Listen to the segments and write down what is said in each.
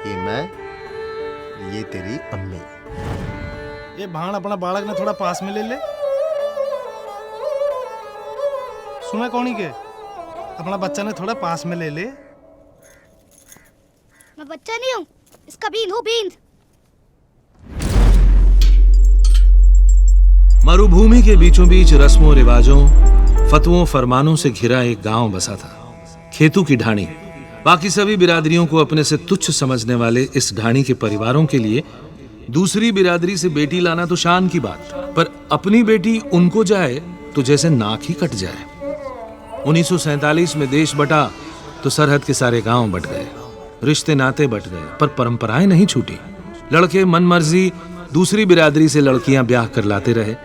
ये मैं, ये तेरी अम्मी। ये भाण अपना बालक ने थोड़ा पास में ले ले। सुना कौन ही के अपना बच्चा ने थोड़ा पास में ले ले। मैं बच्चा नहीं हूँ, इसका बींद हूँ, बींद। मरुभूमि के बीचों बीच रस्मों रिवाजों, फतवों फरमानों से घिरा एक गांव बसा था, खेतू की ढाणी। बाकी सभी बिरादरियों को अपने से तुच्छ समझने वाले इस ढाणी के परिवारों के लिए दूसरी बिरादरी से बेटी लाना तो शान की बात, पर अपनी बेटी उनको जाए तो जैसे नाक ही कट जाए। 1947 में देश बटा तो सरहद के सारे गांव बट गए, रिश्ते नाते बट गए, पर परंपराएं नहीं छूटी। लड़के मनमर्जी दूसरी बिरादरी से लड़कियां ब्याह कर लाते रहे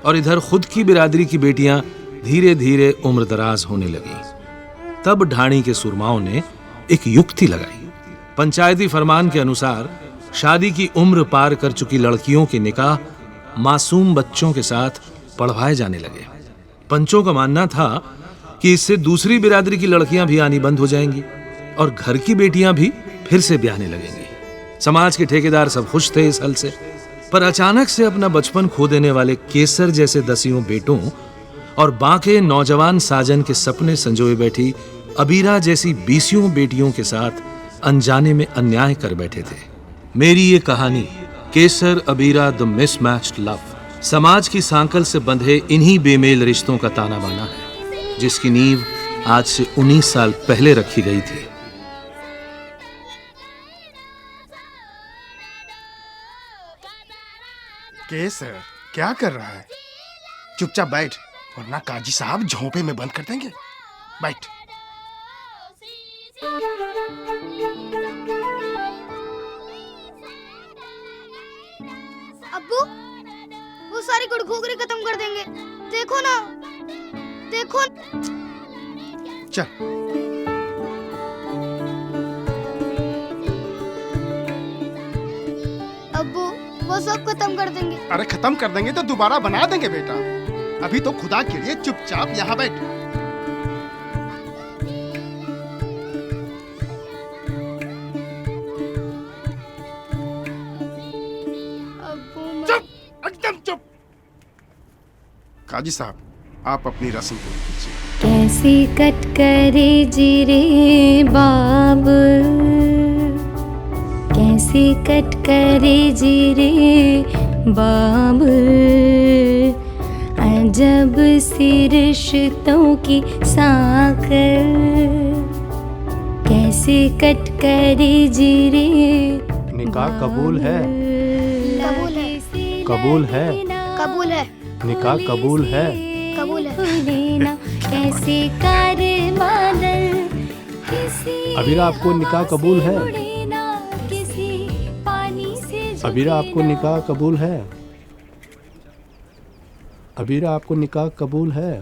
और इधर खुद की बिरादरी की बेटियां धीरे धीरे उम्रदराज होने लगी। तब ढाणी के सुरमाओं ने एक युक्ति लगाई। पंचायती फरमान के अनुसार शादी की उम्र पार कर चुकी लड़कियों के निकाह मासूम बच्चों के साथ पढ़वाए जाने लगे। पंचों का मानना था कि इससे दूसरी बिरादरी की लड़कियां भी आनी बंद हो जाएंगी और घर की बेटियां भी फिर से ब्याहने लगेंगी। समाज के ठेकेदार सब खुश थे इस हल से, पर अचानक से अपना बचपन खो देने वाले केसर जैसे 10 बेटों और बाके नौजवान साजन के सपने संजोए बैठी अबीरा जैसी 20 बेटियों के साथ अनजाने में अन्याय कर बैठे थे। मेरी ये कहानी केसर अबीरा द मिसमैच्ड लव, समाज की सांकल से बंधे इन्हीं बेमेल रिश्तों का ताना बाना है, जिसकी नींव आज से 19 साल पहले रखी गई थी। केसर क्या कर रहा है? चुपचाप बैठ, वरना काजी साहब झोंपे में बंद कर देंगे। बैठ। अब्बू, वो सारी गुड़घोगरी खत्म कर देंगे। देखो ना, देखो। चल। अब्बू, वो सब खत्म कर देंगे। अरे खत्म कर देंगे तो दोबारा बना देंगे बेटा। अभी तो खुदा के लिए चुपचाप यहाँ बैठ। चुप, एकदम चुप। काजी साहब, आप अपनी रस्म पूरी कीजिए। कैसे कट करे जिरे बाब, कैसे कट करे जिरे बाब, अजब सी रिश्तों की साकर, कैसे कट करे जिरे। निकाह कबूल है, कबूल है, कबूल है, कबूल है, निकाह कबूल है, कबूल है। कैसे कर बादल किसी अबीरा आपको निकाह कबूल है, किसी पानी से अबीरा आपको निकाह कबूल है, अबीरा आपको निकाह कबूल है,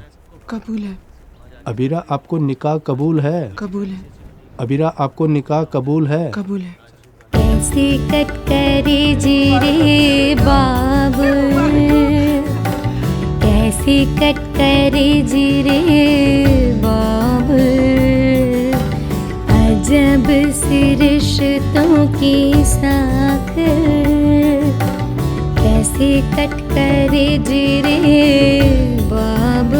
कबूल है, अबीरा आपको निकाह कबूल है, कबूल है, अबीरा आपको निकाह कबूल है। कबूल है। कैसे कट करे जिरे बाब, कैसे कट करे जिरे बाब, अजब सी रिश्तों की साखर, कैसे कट करे जिरे बाब।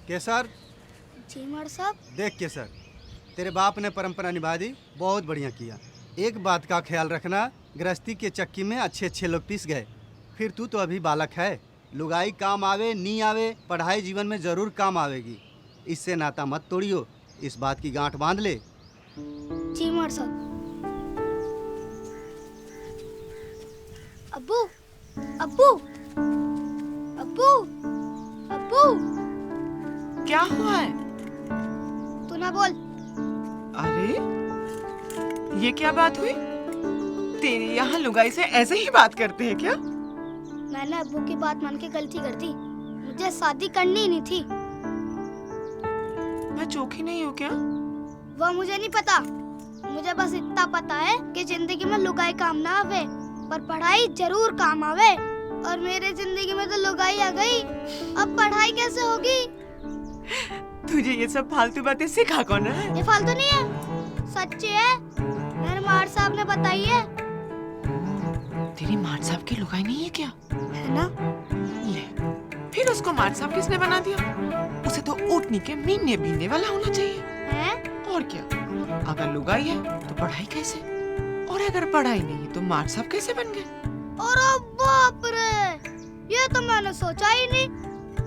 केसर, जी मर साहब। देख केसर, तेरे बाप ने परंपरा निभा दी, बहुत बढ़िया किया। एक बात का ख्याल रखना, गृहस्थी के चक्की में अच्छे अच्छे लोग पिस गए। फिर तू तो अभी बालक है, लुगाई काम आवे नहीं आवे, पढ़ाई जीवन में जरूर काम आवेगी। इससे नाता मत तोड़ियो, इस बात की गांठ बांध ले। जी मर साहब। अब्बू, अब्बू, अब्बू, अब्बू, क्या हुआ है? तू ना बोल। अरे ये क्या बात हुई? तेरे यहाँ लुगाई से ऐसे ही बात करते हैं क्या? मैंने अब्बू की बात मान के गलती कर दी। मुझे शादी करनी ही नहीं थी। मैं चोखी नहीं हूँ क्या? वो मुझे नहीं पता। मुझे बस इतना पता है कि जिंदगी में लुगाई काम ना आवे, पर पढ़ाई जरूर काम आवे। और मेरे जिंदगी में तो लुगाई आ गई। अब पढ़ाई कैसे होगी? तुझे ये सब फालतू बातें सिखा कौन है? ये फालतू नहीं है, सच्ची है। मेरे मार साहब ने बताई है। तेरी मार साहब की लुगाई नहीं है क्या? है ना? ले, फिर उसको मार साहब किसने बना दिया? उसे तो ऊँटनी के मीनने बीनने वाला होना चाहिए। है? और क्या? अगर लुगाई है तो पढ़ाई कैसे? और अगर पढ़ाई नहीं तो मार साहब कैसे बन गए? और बाप रे, ये तो मैंने सोचा ही नहीं।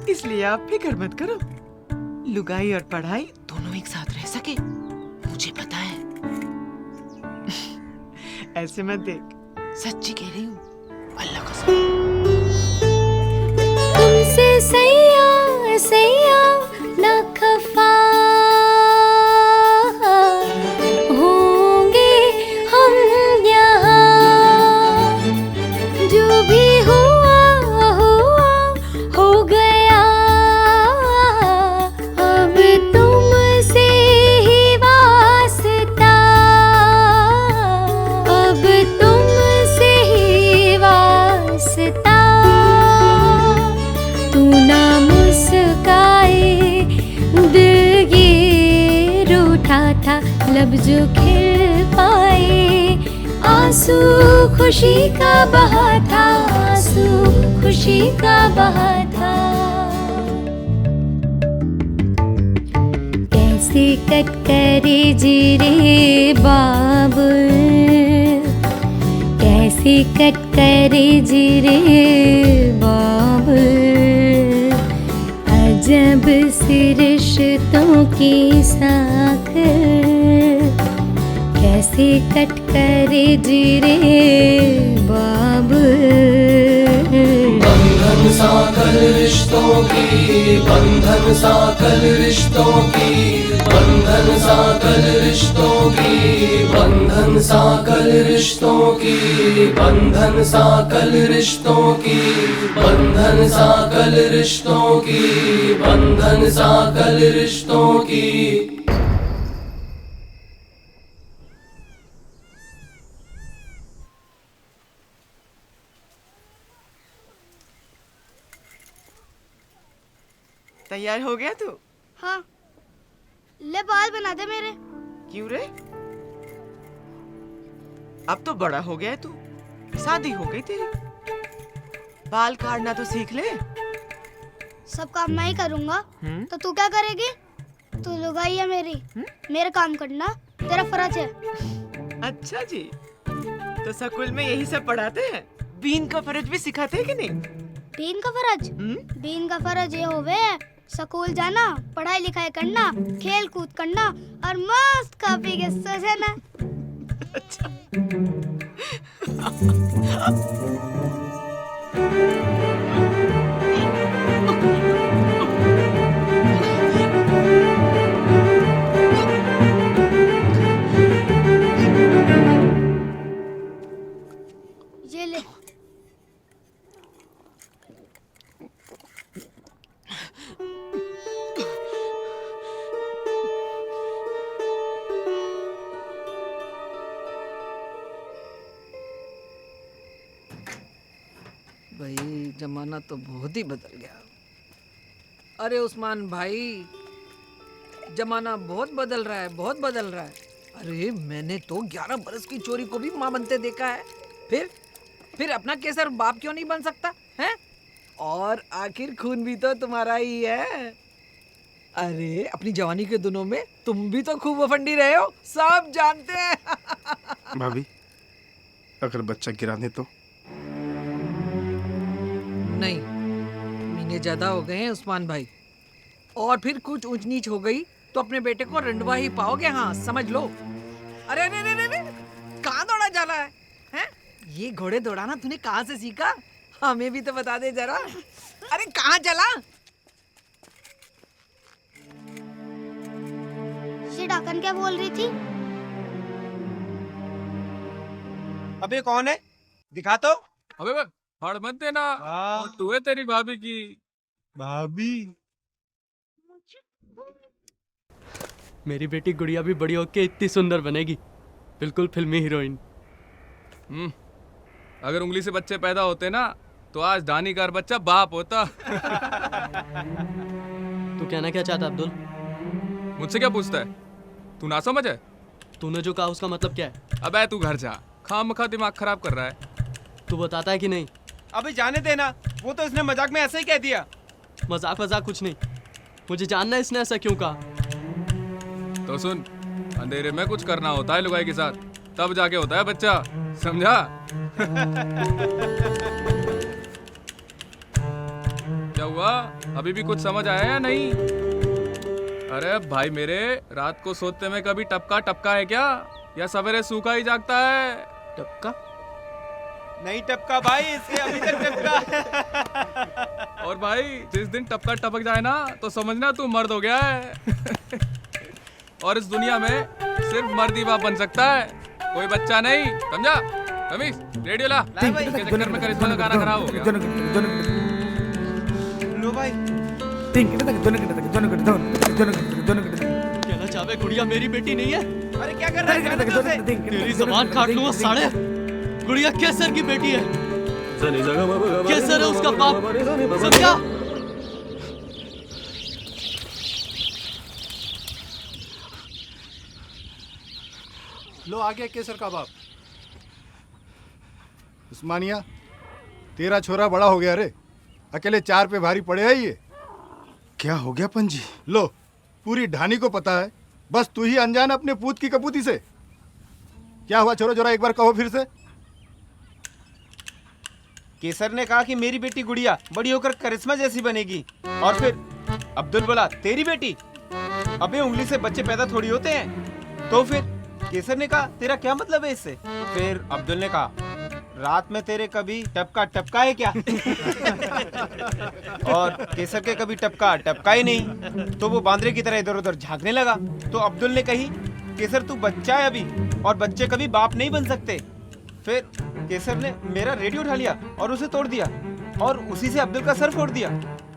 इसलिए आप फिक्र मत करो, लुगाई और पढ़ाई दोनों एक साथ रह सके, मुझे पता है। ऐसे मत देख, सच्ची कह रही हूँ, अल्लाह कसम। तुमसे सैया सैया ना खफा होंगे हम यहाँ, जो भी हुआ हुआ हो गया, अब तुमसे ही वास्ता, अब तुमसे ही वास्ता। तू ना मुस्काए, दिल ये रूठा था, लब जो खिल पाए, आंसू खुशी का बहा था, आंसू खुशी का बहा था। कैसे कट करे जी रे बाबुल, कैसे कट करे जी रे बाबुल, अजब सी रिश्तों की साखर, कैसे कट करे जी रे बाबुल। बंधन साकल रिश्तों की, बंधन साकल रिश्तों की, बंधन साकल रिश्तों की, बंधन साकल रिश्तों की, बंधन साकल रिश्तों की, बंधन साकल रिश्तों की, बंधन साकल रिश्तों की। तैयार हो गया तू? हाँ, ले बाल बना दे मेरे। क्यों रे? अब तो बड़ा हो गया है तू, शादी हो गई तेरी, बाल काटना तो सीख ले। सब काम मैं ही करूँगा, तो तू क्या करेगी? तू लुगाई है मेरी, मेरा काम करना तेरा फर्ज है। अच्छा जी, तो स्कूल में यही सब पढ़ाते हैं? बीन का फर्ज भी सिखाते हैं कि नहीं? बीन का फर्ज? बीन का फर्ज ये होवे स्कूल जाना, पढ़ाई लिखाई करना, खेल कूद करना और मस्त खा पी के सो जाना। अच्छा। ये ले। भाई जमाना तो बहुत ही बदल गया। अरे उस्मान भाई, जमाना बहुत बदल रहा है, बहुत बदल रहा है। अरे मैंने तो 11 बरस की चोरी को भी माँ बनते देखा है। फिर अपना केसर बाप क्यों नहीं बन सकता है? और आखिर खून भी तो तुम्हारा ही है। अरे अपनी जवानी के दिनों में तुम भी तो खूब अफंडी रहे हो, सब जानते हैं। भाभी, अगर बच्चा गिरा दे तो? नहीं, महीने ज्यादा हो गए हैं उस्मान भाई, और फिर कुछ ऊंच नीच हो गई तो अपने बेटे को रंडवा ही पाओगे। हाँ समझ लो। अरे अरे अरे अरे, कहाँ दौड़ा जा रहा है, हैं? ये घोड़े दौड़ाना तूने कहाँ से सीखा? हमें भी तो बता दे जरा। अरे कहाँ चला? ये डाकन क्या बोल रही थी? अबे कौन है? दिखा तो। अबे फड़ मत देना, और तू है तेरी भाभी की। भाभी? मेरी बेटी गुड़िया भी बड़ी होके इतनी सुंदर बनेगी, बिल्कुल फिल्मी हीरोइन। अगर उंगली से बच्चे पैदा होते ना तो आज दानी का बच्चा बाप होता। तू कहना क्या चाहता अब्दुल? मुझसे क्या पूछता है? तू ना समझ है? तूने जो कहा उसका मतलब क्या है? अबे तू घर जा, खामखा दिमाग खराब कर रहा है। तू बताता है कि नहीं? अबे जाने देना, वो तो इसने मजाक में ऐसे ही कह दिया। मजाक कुछ नहीं, मुझे जानना है इसने ऐसा क्यों कहा। तो सुन, अंधेरे में कुछ करना होता है लुगाई के साथ, तब जाके होता है बच्चा, समझा? क्या हुआ, अभी भी कुछ समझ आया या नहीं? अरे भाई मेरे, रात को सोते में कभी टपका टपका है क्या, या सवेरे सूखा ही जागता है? टपका नहीं टपका भाई, इसके अभी तक टपका। और भाई जिस दिन टपका टपक जाए ना, तो समझना तू मर्द हो गया है। और इस दुनिया में सिर्फ मर्द ही बाप बन सकता है, कोई बच्चा नहीं, समझा? रमीश रेडियो ला, इसके चक्कर में करिश्मा का गाना खराब हो गया। लो भाई, कहना चाहे गुड़िया मेरी बेटी नहीं है? अरे क्या कर रहा है? तेरी जबान काट लूंगा साले। गुड़िया केसर की बेटी है, केसर है उसका बाप, समझा? लो आ गया केसर का बाप। उस्मानिया, तेरा छोरा बड़ा हो गया रे, अकेले चार पे भारी पड़े है ये। क्या हो गया पंजी? लो पूरी ढानी को पता है, बस तू ही अनजान अपने पूत की कपूती से। क्या हुआ छोरो, जरा एक बार कहो फिर से। केसर ने कहा कि मेरी बेटी गुड़िया बड़ी होकर करिश्मा जैसी बनेगी, और फिर अब्दुल बोला तेरी बेटी। अबे उंगली से बच्चे पैदा थोड़ी होते हैं। तो फिर केसर ने कहा तेरा क्या मतलब है इससे? फिर अब्दुल ने कहा रात में तेरे कभी टपका है क्या? और केसर के कभी टपका ही नहीं, तो वो बांदरे की तरह इधर उधर झांकने लगा। तो अब्दुल ने कही केसर तू बच्चा है अभी, और बच्चे कभी बाप नहीं बन सकते। फिर केसर ने मेरा रेडियो उठा लिया और उसे तोड़ दिया, और उसी से अब्दुल का सर फोड़ दिया,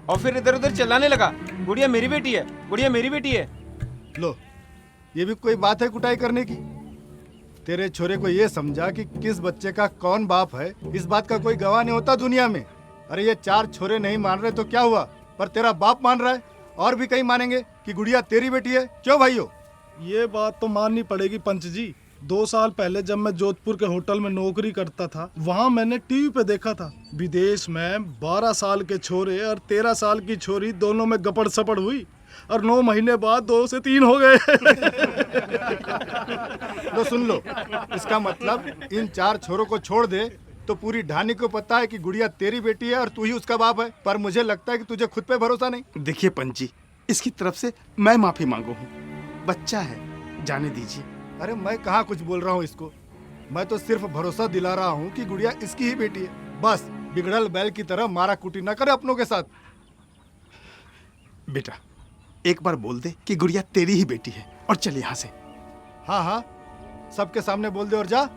और फिर इधर उधर चिल्लाने लगा गुड़िया मेरी बेटी है, गुड़िया मेरी बेटी है। लो ये भी कोई बात है कुटाई करने की? तेरे छोरे को ये समझा कि किस बच्चे का कौन बाप है, इस बात का कोई गवाह नहीं होता दुनिया में। अरे ये चार छोरे नहीं मान रहे तो क्या हुआ, पर तेरा बाप मान रहा है, और भी कहीं मानेंगे कि गुड़िया तेरी बेटी है। क्यों भाइयों? ये बात तो माननी पड़ेगी पंच जी। 2 साल पहले जब मैं जोधपुर के होटल में नौकरी करता था, वहाँ मैंने टीवी पे देखा था, विदेश में 12 साल के छोरे और 13 साल की छोरी दोनों में गपड़ सपड़ हुई, और 9 महीने बाद 2 से 3 हो गए। तो सुन लो, इसका मतलब इन चार छोरों को छोड़ दे तो पूरी ढानी को पता है कि गुड़िया तेरी बेटी है और तू ही उसका बाप है। पर मुझे लगता है कि तुझे खुद पे भरोसा नहीं। देखिए पंची, इसकी तरफ से मैं माफी मांगू हूँ, बच्चा है, जाने दीजिए। अरे मैं कहाँ कुछ बोल रहा हूँ इसको, मैं तो सिर्फ भरोसा दिला रहा हूँ कि गुड़िया इसकी ही बेटी है। बस बिगड़ल बैल की तरह मारा कुटी न करे अपनों के साथ। बेटा एक बार बोल दे कि गुड़िया तेरी ही बेटी है, और चल यहाँ से। हाँ हाँ, सबके सामने बोल दे और जा।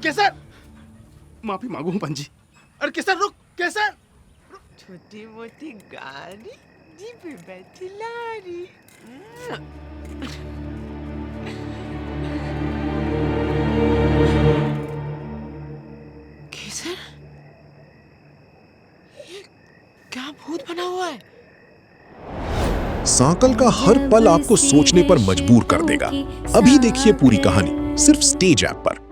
केसर, माफी मांगू हूँ पंजी। अरे केसर रुक, केसर। छोटी मोटी गाड़ी जी पे बैठी लारी। केसर, ये क्या भूत बना हुआ है? सांकल का हर पल आपको सोचने पर मजबूर कर देगा। अभी देखिए पूरी कहानी सिर्फ स्टेज ऐप पर।